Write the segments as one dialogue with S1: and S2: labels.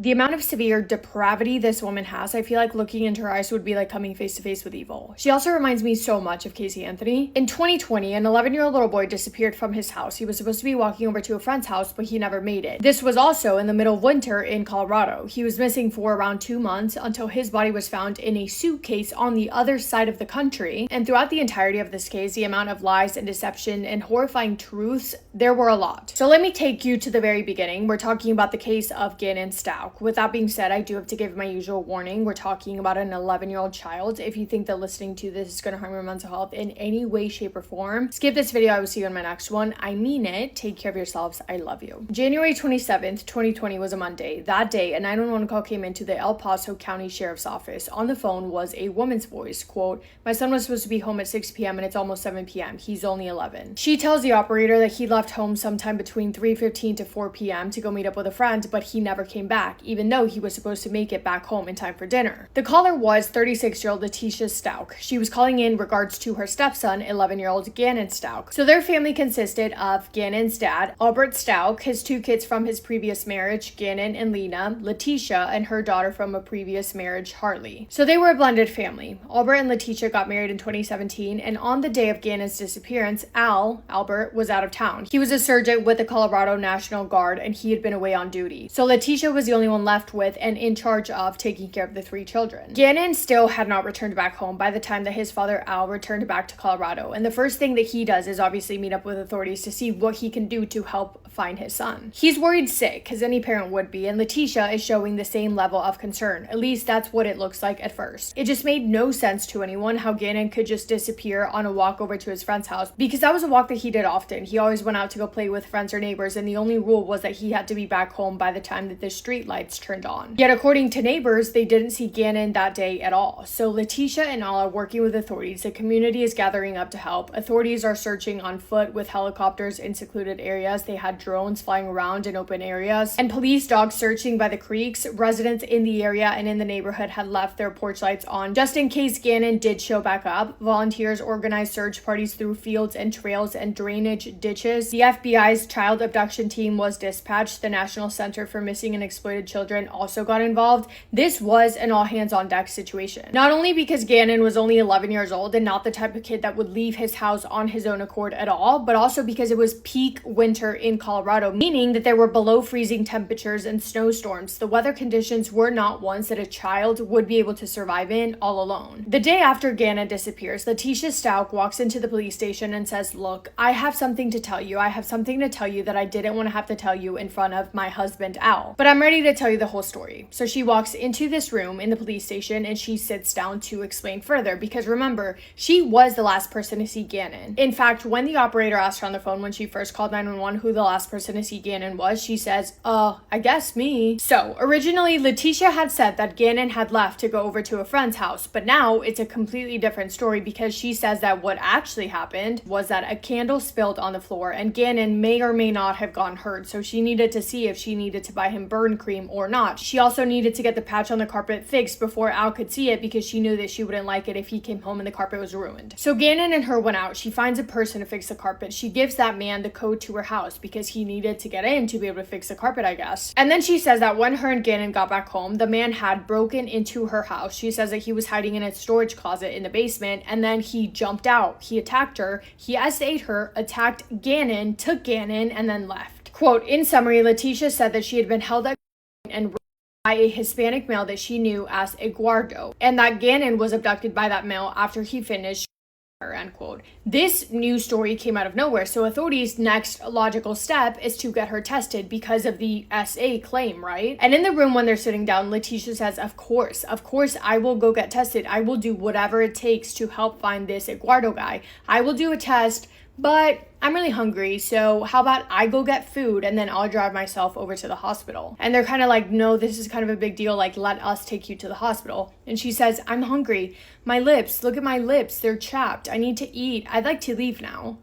S1: The amount of severe depravity this woman has, I feel like looking into her eyes would be like coming face to face with evil. She also reminds me so much of Casey Anthony. In 2020, an 11-year-old little boy disappeared from his house. He was supposed to be walking over to a friend's house, but he never made it. This was also in the middle of winter in Colorado. He was missing for around 2 months until his body was found in a suitcase on the other side of the country. And throughout the entirety of this case, the amount of lies and deception and horrifying truths, there were a lot. So let me take you to the very beginning. We're talking about the case of Gannon Stauch. With that being said, I do have to give my usual warning. We're talking about an 11-year-old child. If you think that listening to this is going to harm your mental health in any way, shape, or form, skip this video. I will see you in my next one. I mean it. Take care of yourselves. I love you. January 27th, 2020 was a Monday. That day, a 911 call came into the El Paso County Sheriff's Office. On the phone was a woman's voice, quote, "My son was supposed to be home at 6 p.m. and it's almost 7 p.m. He's only 11. She tells the operator that he left home sometime between 3:15 to 4 p.m. to go meet up with a friend, but he never came back, even though he was supposed to make it back home in time for dinner. The caller was 36-year-old Letitia Stauch. She was calling in regards to her stepson, 11-year-old Gannon Stauch. So their family consisted of Gannon's dad, Albert Stauch, his 2 kids from his previous marriage, Gannon and Lena, Letitia, and her daughter from a previous marriage, Harley. So they were a blended family. Albert and Letitia got married in 2017, and on the day of Gannon's disappearance, Albert, was out of town. He was a sergeant with the Colorado National Guard, and he had been away on duty. So Letitia was the only one left with and in charge of taking care of the 3 children. Gannon still had not returned back home by the time that his father Al returned back to Colorado, and the first thing that he does is obviously meet up with authorities to see what he can do to help find his son. He's worried sick, as any parent would be, and Letitia is showing the same level of concern. At least that's what it looks like at first. It just made no sense to anyone how Gannon could just disappear on a walk over to his friend's house, because that was a walk that he did often. He always went out to go play with friends or neighbors, and the only rule was that he had to be back home by the time that the street lights turned on. Yet according to neighbors, they didn't see Gannon that day at all. So Letitia and Al are working with authorities. The community is gathering up to help. Authorities are searching on foot with helicopters in secluded areas. They had drones flying around in open areas, and police dogs searching by the creeks. Residents in the area and in the neighborhood had left their porch lights on just in case Gannon did show back up. Volunteers organized search parties through fields and trails and drainage ditches. The FBI's child abduction team was dispatched. The National Center for Missing and Exploited Children also got involved. This was an all-hands-on-deck situation. Not only because Gannon was only 11 years old and not the type of kid that would leave his house on his own accord at all, but also because it was peak winter in Colorado, meaning that there were below freezing temperatures and snowstorms. The weather conditions were not ones that a child would be able to survive in all alone. The day after Gannon disappears, Letitia Stauch walks into the police station and says, "Look, I have something to tell you. I have something to tell you that I didn't want to have to tell you in front of my husband, Al. But I'm ready to tell you the whole story." So she walks into this room in the police station and she sits down to explain further, because remember, she was the last person to see Gannon. In fact, when the operator asked her on the phone when she first called 911 who the last person to see Gannon was, she says, I guess me. So originally, Letitia had said that Gannon had left to go over to a friend's house, but now it's a completely different story, because she says that what actually happened was that a candle spilled on the floor and Gannon may or may not have gotten hurt, so she needed to see if she needed to buy him burn cream or not. She also needed to get the patch on the carpet fixed before Al could see it, because she knew that she wouldn't like it if he came home and the carpet was ruined. So Gannon and her went out. She finds a person to fix the carpet. She gives that man the code to her house because he needed to get in to be able to fix the carpet, I guess. And then she says that when her and Gannon got back home, the man had broken into her house. She says that he was hiding in a storage closet in the basement, and then he jumped out. He attacked her. He SA'd her, attacked Gannon, took Gannon, and then left. Quote, in summary, Letitia said that she had been held at and by a Hispanic male that she knew as Eduardo, and that Gannon was abducted by that male after he finished her, end quote. This news story came out of nowhere, so authorities' next logical step is to get her tested because of the SA claim, right? And in the room when they're sitting down, Letitia says, of course, I will go get tested. I will do whatever it takes to help find this Eduardo guy. I will do a test, but I'm really hungry, so how about I go get food and then I'll drive myself over to the hospital? And they're kind of like, no, this is kind of a big deal, like, let us take you to the hospital. And she says, I'm hungry. My lips, look at my lips, they're chapped. I need to eat. I'd like to leave now.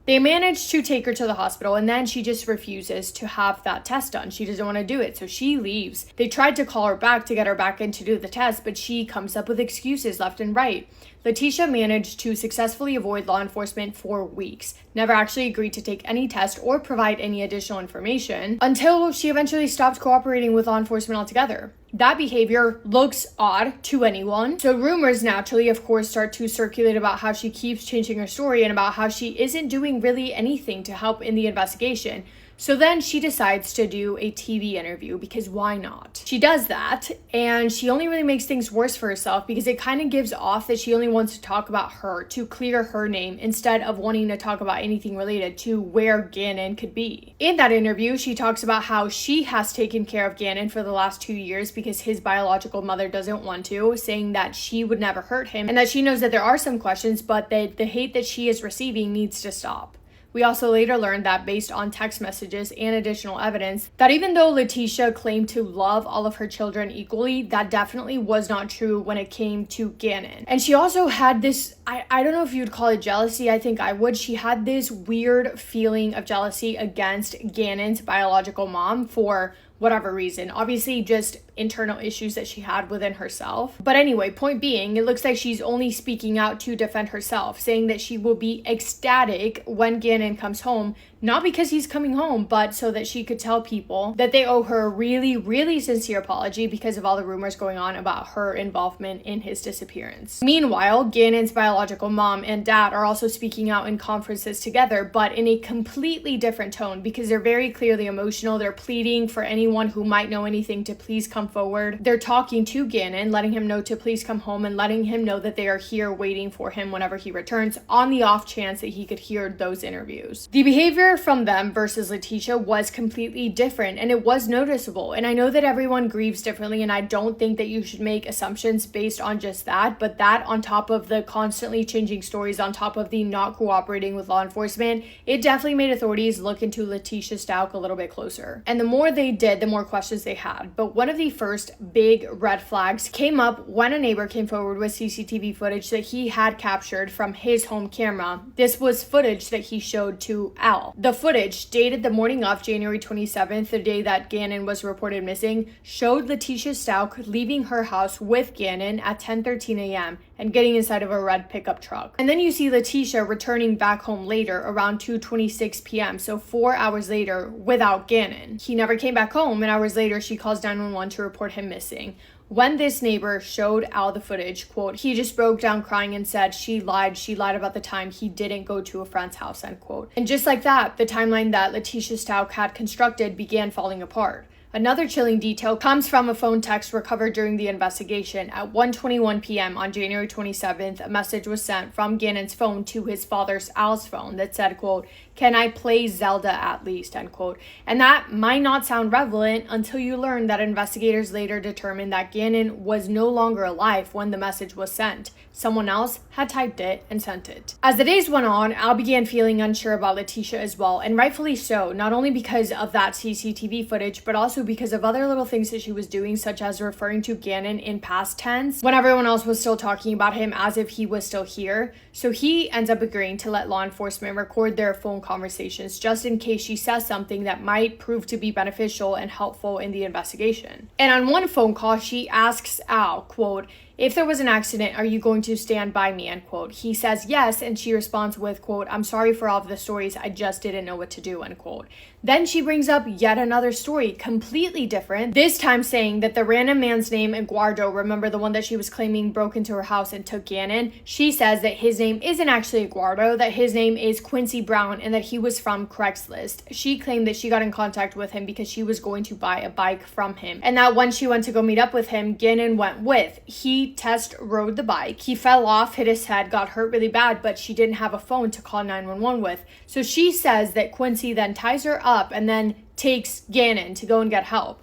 S1: They managed to take her to the hospital, and then she just refuses to have that test done. She doesn't want to do it, so she leaves. They tried to call her back to get her back in to do the test, but she comes up with excuses left and right. Letitia managed to successfully avoid law enforcement for weeks, never actually agreed to take any test or provide any additional information until she eventually stopped cooperating with law enforcement altogether. That behavior looks odd to anyone. So rumors naturally, of course, start to circulate about how she keeps changing her story and about how she isn't doing really anything to help in the investigation. So then she decides to do a TV interview because why not? She does that and she only really makes things worse for herself because it kind of gives off that she only wants to talk about her, to clear her name, instead of wanting to talk about anything related to where Gannon could be. In that interview, she talks about how she has taken care of Gannon for the last 2 years because his biological mother doesn't want to, saying that she would never hurt him and that she knows that there are some questions, but that the hate that she is receiving needs to stop. We also later learned that based on text messages and additional evidence, that even though Letitia claimed to love all of her children equally, that definitely was not true when it came to Gannon. And she also had this, I don't know if you'd call it jealousy, I think I would. She had this weird feeling of jealousy against Gannon's biological mom for whatever reason. Obviously, just internal issues that she had within herself. But anyway, point being, it looks like she's only speaking out to defend herself, saying that she will be ecstatic when Gannon comes home, not because he's coming home, but so that she could tell people that they owe her a really, really sincere apology because of all the rumors going on about her involvement in his disappearance. Meanwhile, Gannon's biological mom and dad are also speaking out in conferences together, but in a completely different tone because they're very clearly emotional. They're pleading for anyone who might know anything to please come forward. They're talking to Gannon, letting him know to please come home and letting him know that they are here waiting for him whenever he returns on the off chance that he could hear those interviews. The behavior from them versus Letitia was completely different and it was noticeable. And I know that everyone grieves differently and I don't think that you should make assumptions based on just that, but that on top of the constantly changing stories, on top of the not cooperating with law enforcement, it definitely made authorities look into Letitia Stout a little bit closer. And the more they did, the more questions they had. But one of the first big red flags came up when a neighbor came forward with CCTV footage that he had captured from his home camera. This was footage that he showed to Al. The footage, dated the morning of January 27th, the day that Gannon was reported missing, showed Letitia Stout leaving her house with Gannon at 10:13 a.m. and getting inside of a red pickup truck. And then you see Letitia returning back home later around 2:26 p.m., so 4 hours later without Gannon. He never came back home, and hours later she calls 911 to report him missing. When this neighbor showed Al the footage, quote, he just broke down crying and said she lied about the time he didn't go to a friend's house, end quote. And just like that, the timeline that Letitia Stout had constructed began falling apart. Another chilling detail comes from a phone text recovered during the investigation. At 1:21 p.m. on January 27th, a message was sent from Gannon's phone to his father's Al's phone that said, quote, "Can I play Zelda at least?" end quote. And that might not sound relevant until you learn that investigators later determined that Gannon was no longer alive when the message was sent. Someone else had typed it and sent it. As the days went on, Al began feeling unsure about Letitia as well, and rightfully so, not only because of that CCTV footage, but also because of other little things that she was doing, such as referring to Gannon in past tense when everyone else was still talking about him as if he was still here. So he ends up agreeing to let law enforcement record their phone conversations just in case she says something that might prove to be beneficial and helpful in the investigation. And on one phone call, she asks Al, quote, "If there was an accident, are you going to stand by me?" end quote. He says yes, and she responds with, quote, "I'm sorry for all of the stories, I just didn't know what to do," end quote. Then she brings up yet another story, completely different, this time saying that the random man's name, Eduardo, remember the one that she was claiming broke into her house and took Gannon? She says that his name isn't actually Eduardo, that his name is Quincy Brown, and that he was from Craigslist. She claimed that she got in contact with him because she was going to buy a bike from him, and that when she went to go meet up with him, Gannon went with. He test rode the bike. He fell off, hit his head, got hurt really bad, but she didn't have a phone to call 911 with. So she says that Quincy then ties her up and then takes Gannon to go and get help.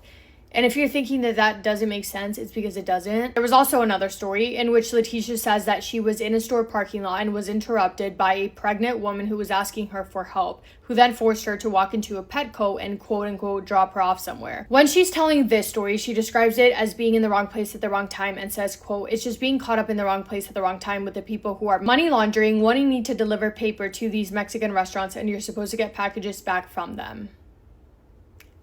S1: And if you're thinking that that doesn't make sense, it's because it doesn't. There was also another story in which Letitia says that she was in a store parking lot and was interrupted by a pregnant woman who was asking her for help, who then forced her to walk into a Petco and quote unquote drop her off somewhere. When she's telling this story, she describes it as being in the wrong place at the wrong time and says, quote, "It's just being caught up in the wrong place at the wrong time with the people who are money laundering, wanting me to deliver paper to these Mexican restaurants, and you're supposed to get packages back from them."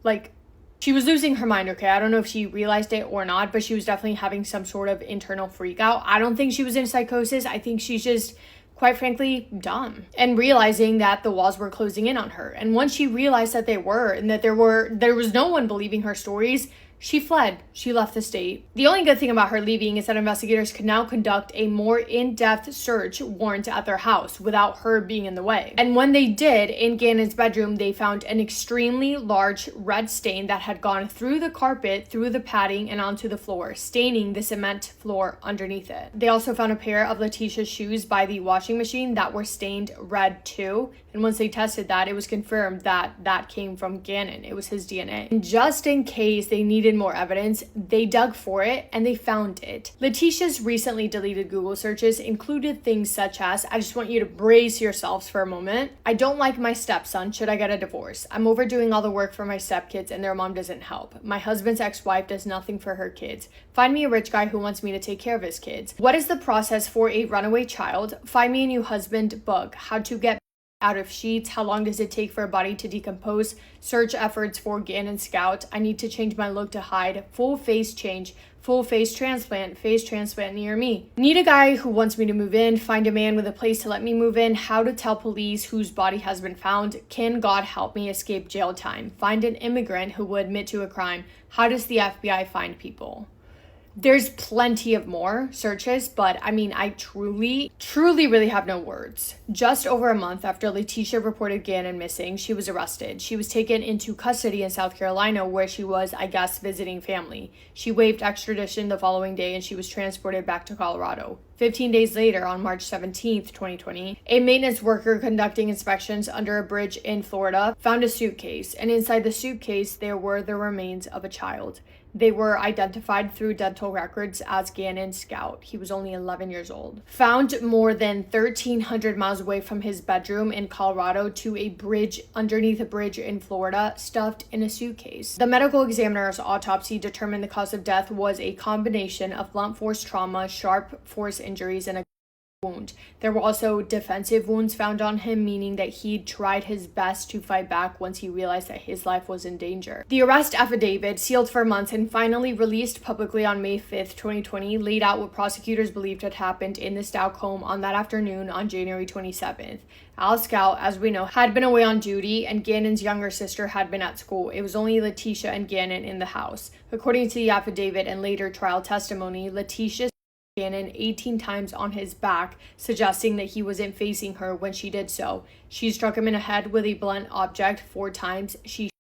S1: Like, She was losing her mind, okay? I don't know if she realized it or not, but she was definitely having some sort of internal freak out. I don't think she was in psychosis. I think she's just, quite frankly, dumb. And realizing that the walls were closing in on her. And once she realized that they were, and that there was no one believing her stories, she fled. She left the state. The only good thing about her leaving is that investigators could now conduct a more in-depth search warrant at their house without her being in the way. And when they did, in Gannon's bedroom, they found an extremely large red stain that had gone through the carpet, through the padding, and onto the floor, staining the cement floor underneath it. They also found a pair of Letitia's shoes by the washing machine that were stained red too. And once they tested that, it was confirmed that that came from Gannon. It was his DNA. And just in case they needed more evidence, they dug for it and they found it. Letitia's recently deleted Google searches included things such as, I just want you to brace yourselves for a moment. I don't like my stepson. Should I get a divorce? I'm overdoing all the work for my stepkids and their mom doesn't help. My husband's ex-wife does nothing for her kids. Find me a rich guy who wants me to take care of his kids. What is the process for a runaway child? Find me a new husband. Book. How to get out of sheets. How long does it take for a body to decompose? Search efforts for Gannon Scout. I need to change my look to hide. Full face change. Full face transplant near me. Need a guy who wants me to move in. Find a man with a place to let me move in. How to tell police whose body has been found. Can God help me escape jail time? Find an immigrant who will admit to a crime. How does the FBI find people? There's plenty of more searches, but I mean, I truly really have no words. Just over a month after Letitia reported Gannon missing, she was arrested. She was taken into custody in South Carolina, where she was, I guess, visiting family. She waived extradition the following day and she was transported back to Colorado. 15 days later, on March 17th, 2020, a maintenance worker conducting inspections under a bridge in Florida found a suitcase, and inside the suitcase, there were the remains of a child. They were identified through dental records as Gannon Scout. He was only 11 years old. Found more than 1,300 miles away from his bedroom in Colorado to a bridge underneath a bridge in Florida, stuffed in a suitcase. The medical examiner's autopsy determined the cause of death was a combination of blunt force trauma, sharp force injuries, and a wound. There were also defensive wounds found on him, meaning that he tried his best to fight back once he realized that his life was in danger. The arrest affidavit, sealed for months and finally released publicly on May 5th, 2020, laid out what prosecutors believed had happened in the Stout home on that afternoon on January 27th. Al Scout, as we know, had been away on duty and Gannon's younger sister had been at school. It was only Letitia and Gannon in the house. According to the affidavit and later trial testimony, Letitia Gannon 18 times on his back, suggesting that he wasn't facing her when she did so. She struck him in the head with a blunt object 4 times. She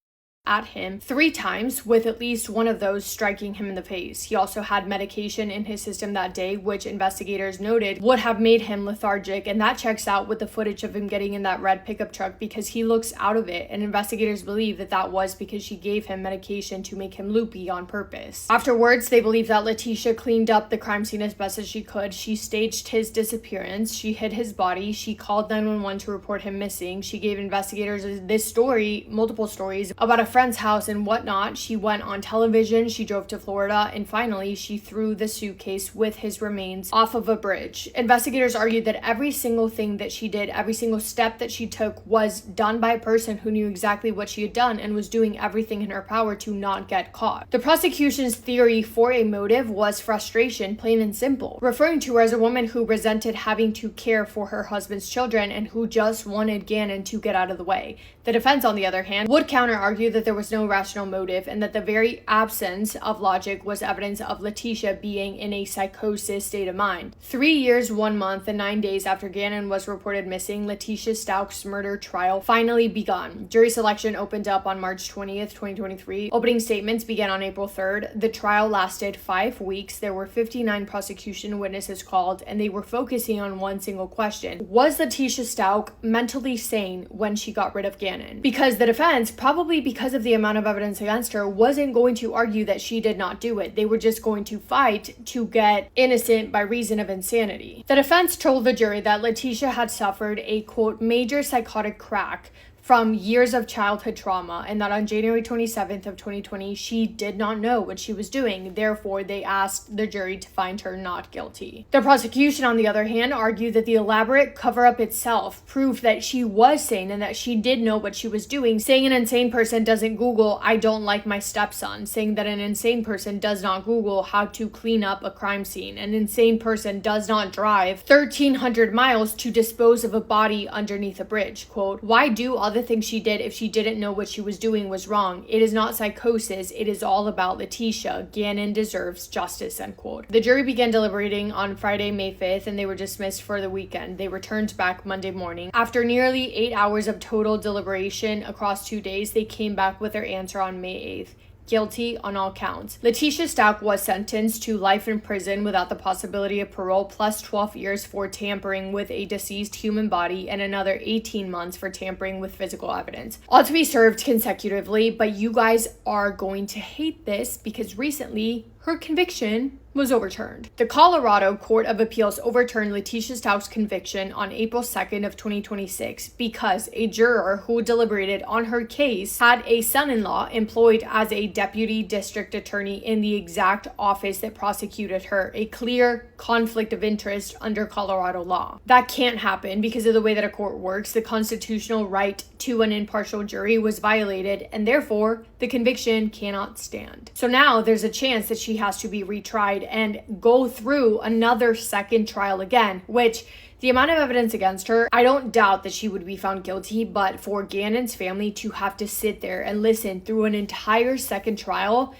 S1: at him 3 times, with at least one of those striking him in the face. He also had medication in his system that day, which investigators noted would have made him lethargic, and that checks out with the footage of him getting in that red pickup truck because he looks out of it, and investigators believe that that was because she gave him medication to make him loopy on purpose. Afterwards, they believe that Letitia cleaned up the crime scene as best as she could. She staged his disappearance. She hid his body. She called 911 to report him missing. She gave investigators this story, multiple stories, about a friend's house and whatnot. She went on television, she drove to Florida, and finally she threw the suitcase with his remains off of a bridge. Investigators argued that every single thing that she did, every single step that she took, was done by a person who knew exactly what she had done and was doing everything in her power to not get caught. The prosecution's theory for a motive was frustration, plain and simple, referring to her as a woman who resented having to care for her husband's children and who just wanted Gannon to get out of the way. The defense, on the other hand, would counter-argue that there was no rational motive and that the very absence of logic was evidence of Letitia being in a psychosis state of mind. 3 years, 1 month, and 9 days after Gannon was reported missing, Letitia Stout's murder trial finally begun. Jury selection opened up on March 20th, 2023. Opening statements began on April 3rd. The trial lasted 5 weeks. There were 59 prosecution witnesses called, and they were focusing on one single question. Was Letitia Stout mentally sane when she got rid of Gannon? Because the defense, probably because of the amount of evidence against her, wasn't going to argue that she did not do it. They were just going to fight to get innocent by reason of insanity. The defense told the jury that Letitia had suffered a, quote, major psychotic crack from years of childhood trauma, and that on January 27th of 2020, she did not know what she was doing. Therefore, they asked the jury to find her not guilty. The prosecution, on the other hand, argued that the elaborate cover-up itself proved that she was sane and that she did know what she was doing, saying an insane person doesn't Google, "I don't like my stepson," saying that an insane person does not Google how to clean up a crime scene. An insane person does not drive 1,300 miles to dispose of a body underneath a bridge. Quote, "Why do all the things she did if she didn't know what she was doing was wrong? It is not psychosis. It is all about Letitia. Gannon deserves justice," end quote. The jury began deliberating on Friday, May 5th, and they were dismissed for the weekend. They returned back Monday morning. After nearly 8 hours of total deliberation across 2 days, they came back with their answer on May 8th. Guilty on all counts. Letitia Stout was sentenced to life in prison without the possibility of parole, plus 12 years for tampering with a deceased human body and another 18 months for tampering with physical evidence. All to be served consecutively, but you guys are going to hate this because recently her conviction was overturned. The Colorado Court of Appeals overturned Letitia Stout's conviction on April 2nd of 2026 because a juror who deliberated on her case had a son-in-law employed as a deputy district attorney in the exact office that prosecuted her, a clear conflict of interest under Colorado law. That can't happen because of the way that a court works. The constitutional right to an impartial jury was violated, and therefore the conviction cannot stand. So now there's a chance that she has to be retried and go through another second trial again, which the amount of evidence against her, I don't doubt that she would be found guilty, but for Gannon's family to have to sit there and listen through an entire second trial,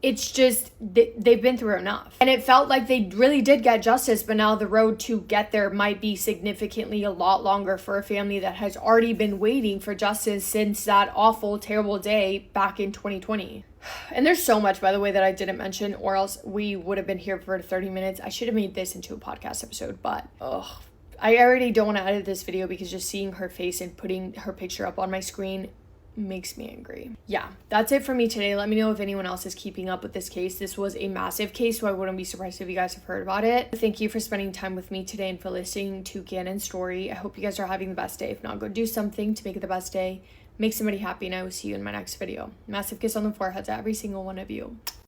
S1: it's just, they've been through enough. And it felt like they really did get justice, but now the road to get there might be significantly a lot longer for a family that has already been waiting for justice since that awful, terrible day back in 2020. And there's so much, by the way, that I didn't mention, or else we would have been here for 30 minutes. I should have made this into a podcast episode, but I already don't want to edit this video because just seeing her face and putting her picture up on my screen makes me angry. Yeah, that's it for me today. Let me know if anyone else is keeping up with this case. This was a massive case, so I wouldn't be surprised if you guys have heard about it. Thank you for spending time with me today and for listening to Gannon's story. I hope you guys are having the best day. If not, go do something to make it the best day. Make somebody happy, and I will see you in my next video. Massive kiss on the forehead to every single one of you.